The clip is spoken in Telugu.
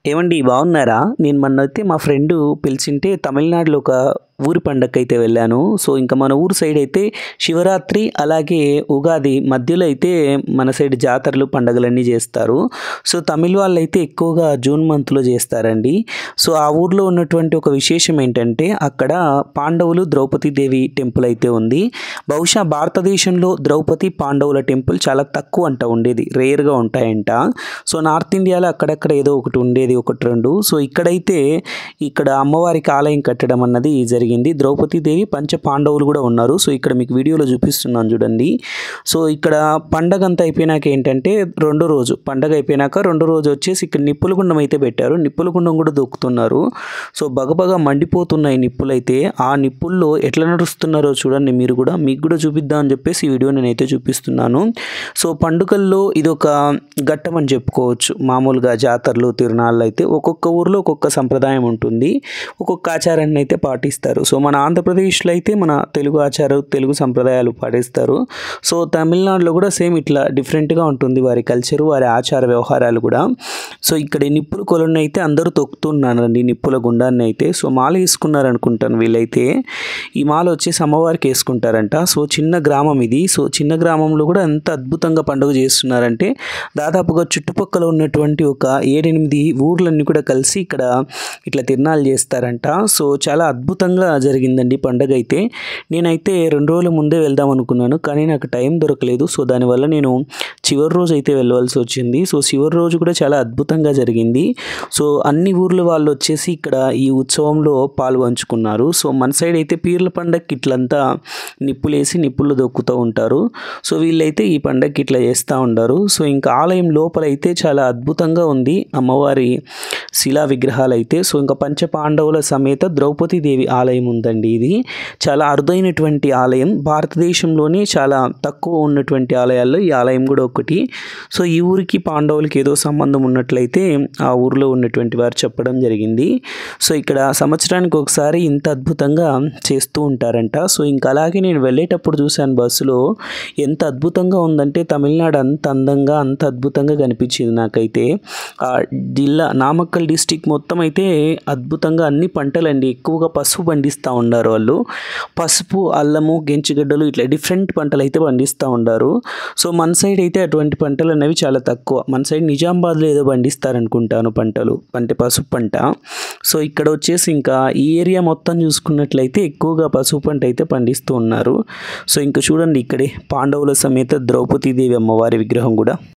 ఏవండి బాగున్నారా? నేను మొన్నైతే మా ఫ్రెండు పిలిచింటే తమిళనాడులో ఒక ఊరి పండగకైతే వెళ్ళాను. సో, ఇంకా మన ఊరు సైడ్ అయితే శివరాత్రి అలాగే ఉగాది మధ్యలో అయితే మన సైడ్ జాతరలు, పండగలన్నీ జేస్తారు. సో, తమిళ్ వాళ్ళైతే ఎక్కువగా జూన్ మంత్‌లో జేస్తారండి. సో, ఆ ఊర్లో ఉన్నటువంటి ఒక విశేషం ఏంటంటే అక్కడ పాండవులు, ద్రౌపది దేవి టెంపుల్ అయితే ఉంది. బహుశా భారతదేశంలో ద్రౌపది, పాండవుల టెంపుల్ చాలా తక్కువంట ఉండేది. రేర్‌గా ఉంటాయంట. సో, నార్త్ ఇండియాలో అక్కడక్కడ ఏదో ఒకటి ఉండేది. 1, 2. సో, ఇక్కడైతే ఇక్కడ అమ్మవారికి ఆలయం కట్టడం అన్నది జరిగింది. ద్రౌపది దేవి, పంచ పాండవులు కూడా ఉన్నారు. సో, ఇక్కడ మీకు వీడియోలో చూపిస్తున్నాను చూడండి. సో, ఇక్కడ పండగంతా అయిపోయినాక ఏంటంటే రెండో రోజు పండగ అయిపోయినాక రెండో రోజు వచ్చేసి ఇక్కడ నిప్పుల గుండం అయితే పెట్టారు. నిప్పుల గుండం కూడా దొక్కుతున్నారు. సో, బగబగా మండిపోతున్నాయి నిప్పులైతే. ఆ నిప్పుల్లో ఎట్లా నడుస్తున్నారో చూడండి మీరు కూడా. మీకు కూడా చూపిద్దాం అని చెప్పేసి ఈ వీడియో నేనైతే చూపిస్తున్నాను. సో, పండుగల్లో ఇదొక ఘట్టం అని చెప్పుకోవచ్చు. మామూలుగా జాతరలు, తిరునాళ్ళు అయితే ఒక్కొక్క ఊర్లో ఒక్కొక్క సంప్రదాయం ఉంటుంది. ఒక్కొక్క ఆచారాన్ని అయితే పాటిస్తారు. సో, మన ఆంధ్రప్రదేశ్లో అయితే మన తెలుగు ఆచారం, తెలుగు సంప్రదాయాలు పాటిస్తారు. సో, తమిళనాడులో కూడా సేమ్ ఇట్లా డిఫరెంట్గా ఉంటుంది వారి కల్చరు, వారి ఆచార వ్యవహారాలు కూడా. సో, ఇక్కడ ఈ నిప్పుల కొలను అయితే అందరూ తొక్కుతున్నారండి, నిప్పుల గుండాన్ని అయితే. సో, మాల వేసుకున్నారు అనుకుంటాను వీళ్ళైతే. ఈ మాల వచ్చేసి అమ్మవారికి వేసుకుంటారంట. సో, చిన్న గ్రామం ఇది. సో, చిన్న గ్రామంలో కూడా ఎంత అద్భుతంగా పండుగ చేస్తున్నారంటే దాదాపుగా చుట్టుపక్కల ఉన్నటువంటి ఒక 7-8 ఊర్లన్నీ కూడా కలిసి ఇక్కడ ఇట్లా తిరునాళ్ళు చేస్తారంట. సో, చాలా అద్భుతంగా జరిగిందండి పండుగ అయితే. నేనైతే 2 రోజుల ముందే వెళ్దాం అనుకున్నాను, కానీ నాకు టైం దొరకలేదు. సో, దానివల్ల నేను చివరి రోజు అయితే వెళ్ళవలసి వచ్చింది. సో, చివరి రోజు కూడా చాలా అద్భుతంగా జరిగింది. సో, అన్ని ఊర్ల వాళ్ళు వచ్చేసి ఇక్కడ ఈ ఉత్సవంలో పాల్పంచుకున్నారు. సో, మన సైడ్ అయితే పీర్ల పండగకి ఇట్లంతా నిప్పులేసి నిప్పుల్లో దొక్కుతూ ఉంటారు. సో, వీళ్ళైతే ఈ పండగకి ఇట్లా చేస్తూ ఉంటారు. సో, ఇంకా ఆలయం లోపలైతే చాలా అద్భుతంగా ఉంది అమ్మవారి శిలా విగ్రహాలు అయితే. సో, ఇంకా పంచ పాండవుల సమేత ద్రౌపది దేవి ఆలయం ఉందండి. ఇది చాలా అరుదైనటువంటి ఆలయం. భారతదేశంలోనే చాలా తక్కువ ఉన్నటువంటి ఆలయాల్లో ఈ ఆలయం కూడా ఒకటి. సో, ఈ ఊరికి పాండవులకి ఏదో సంబంధం ఉన్నట్లయితే ఆ ఊరిలో ఉన్నటువంటి వారు చెప్పడం జరిగింది. సో, ఇక్కడ సంవత్సరానికి ఒకసారి ఇంత అద్భుతంగా చేస్తూ ఉంటారంట. సో, ఇంకా అలాగే నేను వెళ్ళేటప్పుడు చూశాను బస్సులో, ఎంత అద్భుతంగా ఉందంటే తమిళనాడు అంత అందంగా, అంత అద్భుతంగా కనిపించింది నాకైతే. ఆ జిల్లా నామక్కల్ డిస్టిక్ మొత్తం అయితే అద్భుతంగా అన్ని పంటలండి. ఎక్కువగా పసుపు పండిస్తూ ఉన్నారు వాళ్ళు. పసుపు, అల్లము, గెంచుగడ్డలు ఇట్లా డిఫరెంట్ పంటలు అయితే పండిస్తూ ఉన్నారు. సో, మన సైడ్ అయితే అటువంటి పంటలు అనేవి చాలా తక్కువ. మన సైడ్ నిజామాబాద్లో ఏదో పండిస్తారనుకుంటాను పంటలు, అంటే పసుపు పంట. సో, ఇక్కడ వచ్చేసి ఇంకా ఈ ఏరియా మొత్తం చూసుకున్నట్లయితే ఎక్కువగా పసుపు పంట అయితే పండిస్తూ ఉన్నారు. సో, ఇంకా చూడండి ఇక్కడే పాండవుల సమేత ద్రౌపది దేవి అమ్మవారి విగ్రహం కూడా